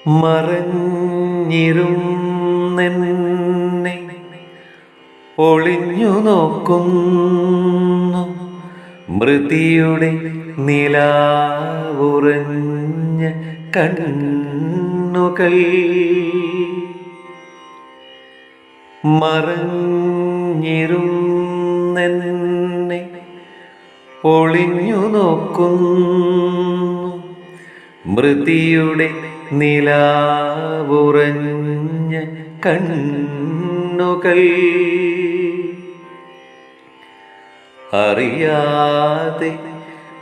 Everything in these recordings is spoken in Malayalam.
മറഞ്ഞിരുന്നെന്നെ ഒളിഞ്ഞു നോക്കുന്നു മൃതിയുടെ നിലാവുറഞ്ഞ കണ്ണുകൾ. മറഞ്ഞിരുന്നെന്നെ ഒളിഞ്ഞു നോക്കുന്നു മൃതിയുടെ നിലാവുറഞ്ഞ കണ്ണുകൾ. അറിയാതെ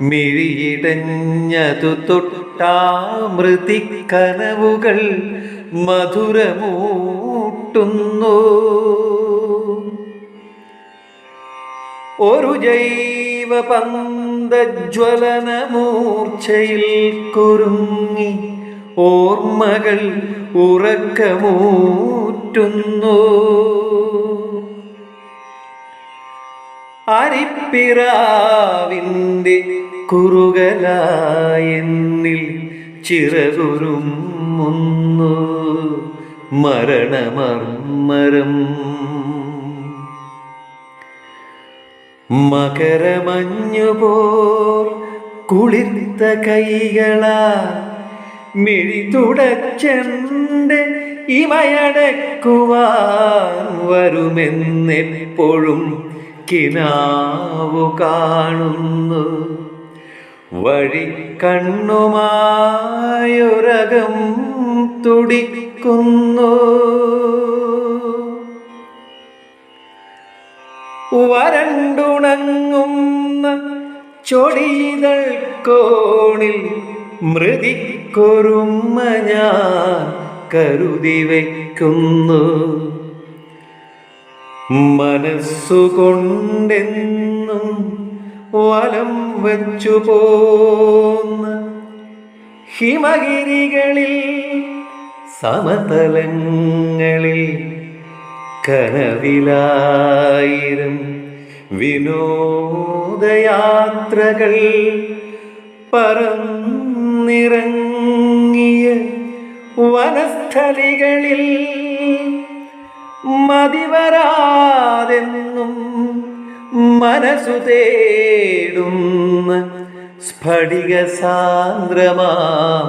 മിഴിയിടഞ്ഞതു തൊട്ടാ മൃതിക്കനവുകൾ മധുരമൂട്ടുന്നു. ഒരു ജൈവ പന്തജ്വലനമൂർച്ചയിൽ കുരുങ്ങി ഓർമ്മകൾ ഉറക്കമൂറ്റുന്നു. അരിപ്പിറാവിൻ്റെ കുറുകലായെന്നിൽ ചിറകുരുമ്മുന്നു മരണമർമ്മരം. മകരമഞ്ഞുപോൽ കുളിർത്ത കൈകളാ മിഴി തുടച്ചെന്റെ ഇമയടക്കുവാൻ വരുമെന്നെപ്പോഴും കിനാവു കാണുന്നു. വഴി കണ്ണുമായൊരകം തുടിക്കുന്നു. വരണ്ടുണങ്ങുന്ന ചൊടിയിതൾ കോണിൽ മൃതിക്കൊരുമ്മ ഞാൻ കരുതി വയ്ക്കുന്നു. മനസ്സുകൊണ്ടെന്നും വലം വച്ചു പോന്ന ഹിമഗിരികളിൽ സമതലങ്ങളിൽ കനവിലായിരം വിനോദയാത്രകൾ പറന്നിറങ്ങിയ വനസ്ഥലികളിൽ മതിവരാതെന്നും മനസ്സു തേടുന്ന സ്ഫടിക സാന്ദ്രമാം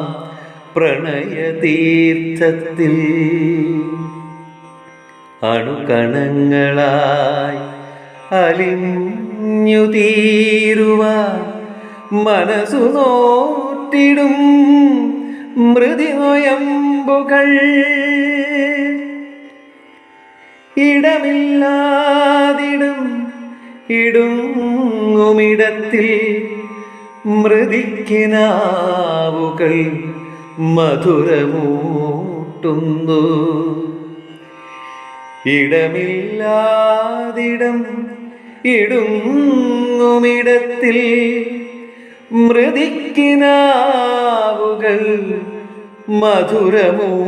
പ്രണയതീർത്ഥത്തിൽ അണുകണങ്ങളായി അലിഞ്ഞു തീരുവാൻ മനസ്സു നോറ്റിടും മൃതിനൊയമ്പുകൾ. ഇടമില്ലാതിടും ഇടുങ്ങുമിടത്തിൽ മൃതിക്കിനാവുകൾ മധുരമൂട്ടുന്നു. ഇടമില്ലാതിടം ഇടുങ്ങുമിടത്തിൽ മൃതിക്കിനാവുകൾ മധുരമൂട്ടുന്നു.